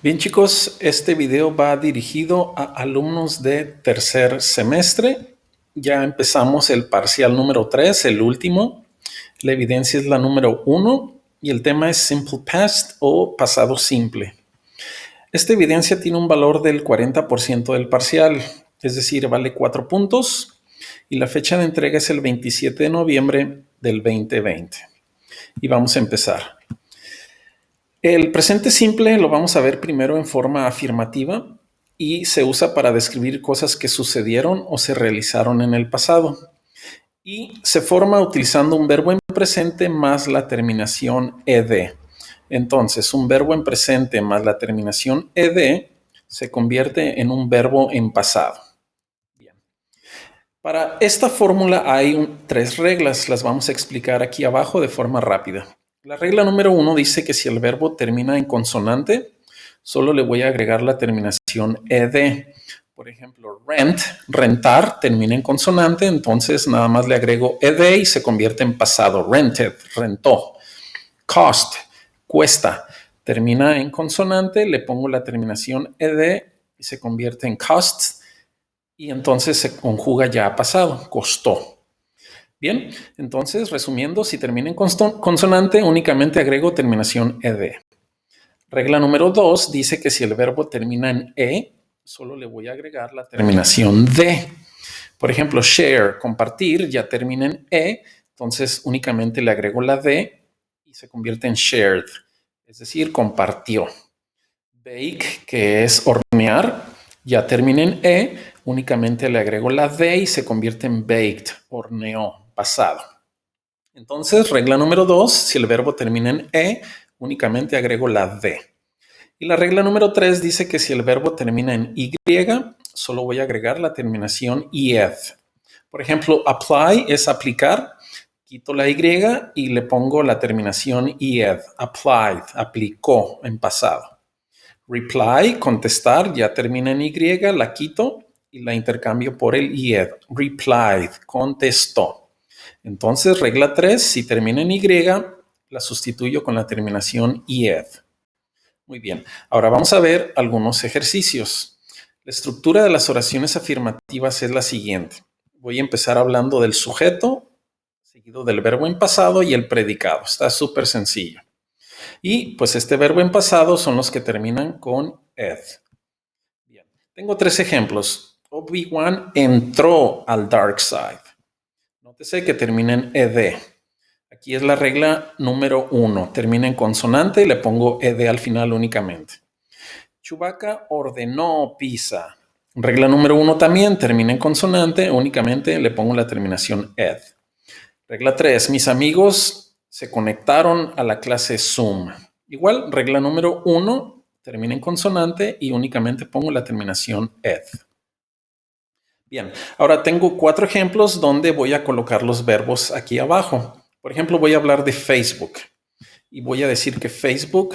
Bien chicos, este video va dirigido a alumnos de tercer semestre. Ya empezamos el parcial número 3, el último. La evidencia es la número 1 y el tema es Simple Past o pasado simple. Esta evidencia tiene un valor del 40% del parcial, es decir, vale 4 puntos y la fecha de entrega es el 27 de noviembre del 2020. Y vamos a empezar. El presente simple lo vamos a ver primero en forma afirmativa y se usa para describir cosas que sucedieron o se realizaron en el pasado. Y se forma utilizando un verbo en presente más la terminación ed. Entonces, un verbo en presente más la terminación ed se convierte en un verbo en pasado. Bien. Para esta fórmula hay 3 reglas, las vamos a explicar aquí abajo de forma rápida. La regla número 1 dice que si el verbo termina en consonante, solo le voy a agregar la terminación ed. Por ejemplo, rent, rentar, termina en consonante, entonces nada más le agrego ed y se convierte en pasado. Rented, rentó. Cost, cuesta, termina en consonante, le pongo la terminación ed y se convierte en costs y entonces se conjuga ya a pasado, costó. Bien, entonces, resumiendo, si termina en consonante, únicamente agrego terminación ed. Regla número 2 dice que si el verbo termina en e, solo le voy a agregar la terminación de. Por ejemplo, share, compartir, ya termina en e, entonces únicamente le agrego la de y se convierte en shared, es decir, compartió. Bake, que es hornear, ya termina en e, únicamente le agrego la de y se convierte en baked, horneó, pasado. Entonces, regla número 2, si el verbo termina en e, únicamente agrego la de. Y la regla número 3 dice que si el verbo termina en y, solo voy a agregar la terminación ed. Por ejemplo, apply es aplicar, quito la y y le pongo la terminación ed. Applied, aplicó en pasado. Reply, contestar, ya termina en y, la quito y la intercambio por el ed. Replied, contestó. Entonces, regla 3, si termina en y, la sustituyo con la terminación ed. Muy bien, ahora vamos a ver algunos ejercicios. La estructura de las oraciones afirmativas es la siguiente. Voy a empezar hablando del sujeto, seguido del verbo en pasado y el predicado. Está súper sencillo. Y pues este verbo en pasado son los que terminan con ed. Bien, tengo 3 ejemplos. Obi-Wan entró al dark side. Nótese que termina en ed. Aquí es la regla número 1. Termina en consonante y le pongo ed al final únicamente. Chewbacca ordenó pizza. Regla número 1 también termina en consonante, únicamente le pongo la terminación ed. Regla 3. Mis amigos se conectaron a la clase Zoom. Igual, regla número 1 termina en consonante y únicamente pongo la terminación ed. Bien, ahora tengo 4 ejemplos donde voy a colocar los verbos aquí abajo. Por ejemplo, voy a hablar de Facebook y voy a decir que Facebook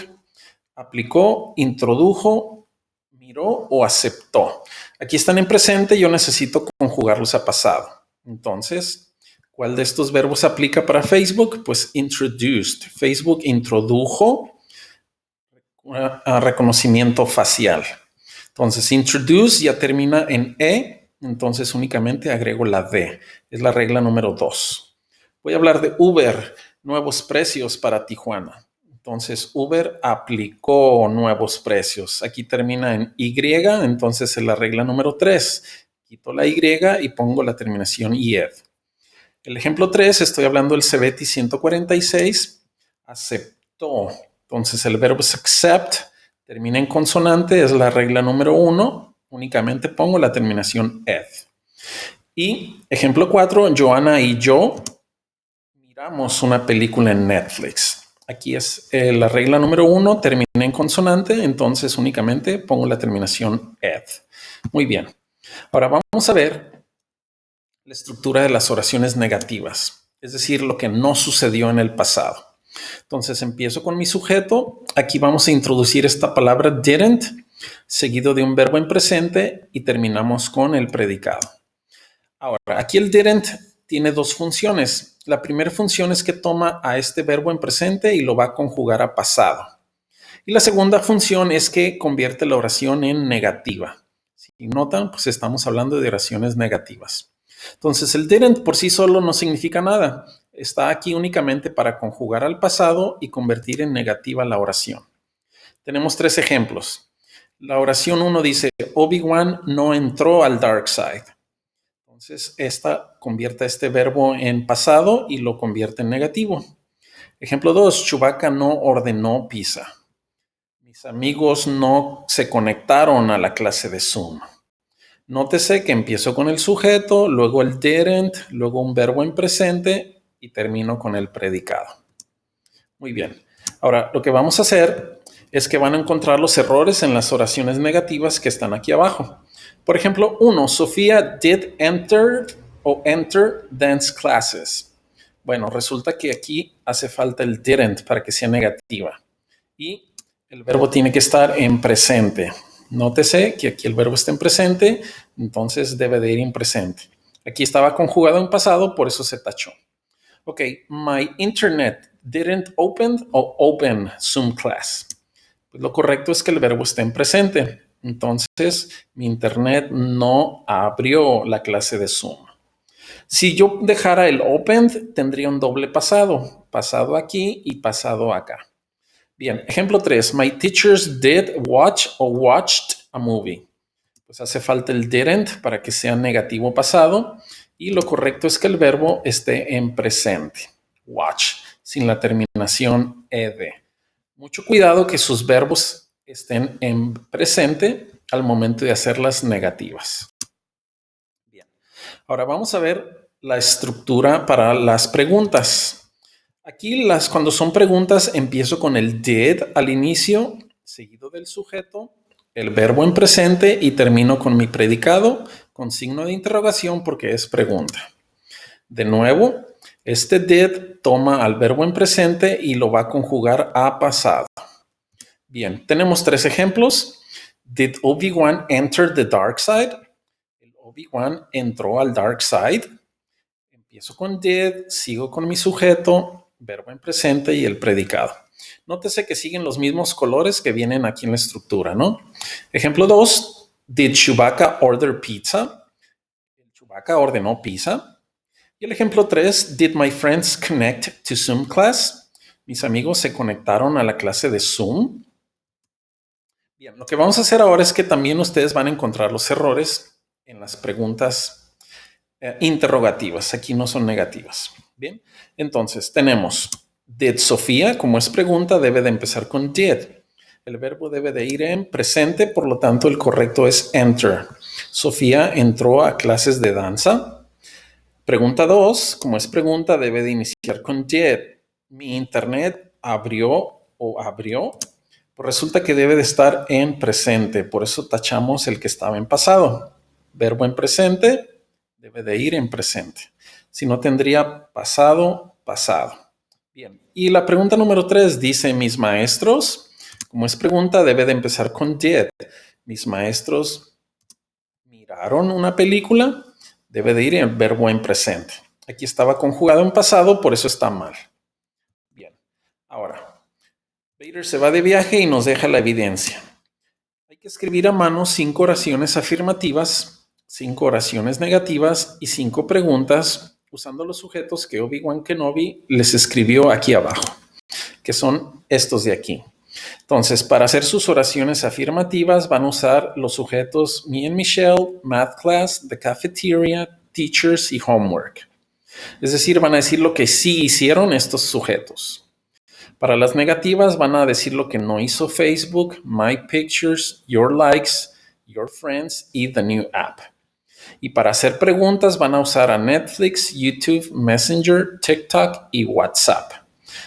aplicó, introdujo, miró o aceptó. Aquí están en presente, yo necesito conjugarlos a pasado. Entonces, ¿cuál de estos verbos aplica para Facebook? Pues introduced. Facebook introdujo reconocimiento facial. Entonces, introduce ya termina en e, entonces únicamente agrego la d. Es la regla número 2. Voy a hablar de Uber, nuevos precios para Tijuana. Entonces, Uber aplicó nuevos precios. Aquí termina en y, entonces es la regla número 3. Quito la y y pongo la terminación ied. El ejemplo 3, estoy hablando del CBT 146, aceptó. Entonces, el verbo es accept, termina en consonante, es la regla número 1. Únicamente pongo la terminación ed. Y ejemplo 4, Joana y yo miramos una película en Netflix. Aquí es la regla número 1, termina en consonante, entonces únicamente pongo la terminación ed. Muy bien. Ahora vamos a ver la estructura de las oraciones negativas, es decir, lo que no sucedió en el pasado. Entonces empiezo con mi sujeto. Aquí vamos a introducir esta palabra didn't, seguido de un verbo en presente y terminamos con el predicado. Ahora, aquí el didn't tiene 2 funciones. La primera función es que toma a este verbo en presente y lo va a conjugar a pasado. Y la segunda función es que convierte la oración en negativa. Si notan, pues estamos hablando de oraciones negativas. Entonces, el didn't por sí solo no significa nada. Está aquí únicamente para conjugar al pasado y convertir en negativa la oración. Tenemos 3 ejemplos. La oración 1 dice, Obi-Wan no entró al dark side. Entonces, esta convierte este verbo en pasado y lo convierte en negativo. Ejemplo 2, Chewbacca no ordenó pizza. Mis amigos no se conectaron a la clase de Zoom. Nótese que empiezo con el sujeto, luego el didn't, luego un verbo en presente y termino con el predicado. Muy bien. Ahora, lo que vamos a hacer es que van a encontrar los errores en las oraciones negativas que están aquí abajo. Por ejemplo, 1, Sofía did enter o enter dance classes. Bueno, resulta que aquí hace falta el didn't para que sea negativa. Y el verbo tiene que estar en presente. Nótese que aquí el verbo está en presente, entonces debe de ir en presente. Aquí estaba conjugado en pasado, por eso se tachó. Ok, my internet didn't open o open Zoom class. Pues lo correcto es que el verbo esté en presente. Entonces, mi internet no abrió la clase de Zoom. Si yo dejara el opened, tendría un doble pasado. Pasado aquí y pasado acá. Bien, ejemplo 3. My teachers did watch or watched a movie. Pues hace falta el didn't para que sea negativo pasado. Y lo correcto es que el verbo esté en presente. Watch, sin la terminación ed. Mucho cuidado que sus verbos estén en presente al momento de hacerlas negativas. Bien. Ahora vamos a ver la estructura para las preguntas. Aquí cuando son preguntas empiezo con el did al inicio, seguido del sujeto, el verbo en presente y termino con mi predicado con signo de interrogación porque es pregunta. De nuevo, este did toma al verbo en presente y lo va a conjugar a pasado. Bien, tenemos 3 ejemplos. Did Obi-Wan enter the dark side? El Obi-Wan entró al dark side. Empiezo con did, sigo con mi sujeto, verbo en presente y el predicado. Nótese que siguen los mismos colores que vienen aquí en la estructura, ¿no? Ejemplo 2, did Chewbacca order pizza? Chewbacca ordenó pizza. Y el ejemplo 3, did my friends connect to Zoom class? Mis amigos se conectaron a la clase de Zoom. Bien, lo que vamos a hacer ahora es que también ustedes van a encontrar los errores en las preguntas interrogativas. Aquí no son negativas. Bien, entonces tenemos did Sofía, como es pregunta, debe de empezar con did. El verbo debe de ir en presente, por lo tanto el correcto es enter. Sofía entró a clases de danza. Pregunta 2, como es pregunta, debe de iniciar con did. Mi internet abrió o abrió. Pues resulta que debe de estar en presente, por eso tachamos el que estaba en pasado. Verbo en presente debe de ir en presente. Si no, tendría pasado, pasado. Bien, y la pregunta número 3 dice, mis maestros, como es pregunta, debe de empezar con did. Mis maestros miraron una película, debe de ir el verbo en presente. Aquí estaba conjugado en pasado, por eso está mal. Bien, ahora, Vader se va de viaje y nos deja la evidencia. Hay que escribir a mano 5 oraciones afirmativas, 5 oraciones negativas y 5 preguntas usando los sujetos que Obi-Wan Kenobi les escribió aquí abajo, que son estos de aquí. Entonces, para hacer sus oraciones afirmativas van a usar los sujetos me and Michelle, math class, the cafeteria, teachers y homework. Es decir, van a decir lo que sí hicieron estos sujetos. Para las negativas van a decir lo que no hizo Facebook, My Pictures, Your Likes, Your Friends y The New App. Y para hacer preguntas van a usar a Netflix, YouTube, Messenger, TikTok y WhatsApp.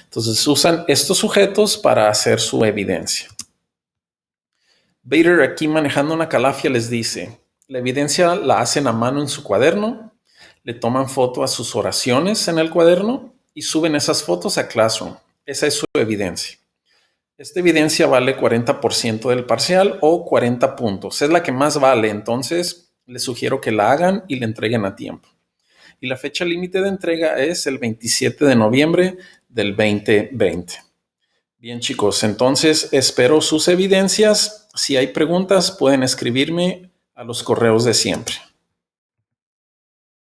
Entonces usan estos sujetos para hacer su evidencia. Vader aquí manejando una calafia les dice, la evidencia la hacen a mano en su cuaderno, le toman foto a sus oraciones en el cuaderno y suben esas fotos a Classroom. Esa es su evidencia. Esta evidencia vale 40% del parcial o 40 puntos. Es la que más vale, entonces les sugiero que la hagan y la entreguen a tiempo. Y la fecha límite de entrega es el 27 de noviembre del 2020. Bien, chicos, entonces espero sus evidencias. Si hay preguntas, pueden escribirme a los correos de siempre.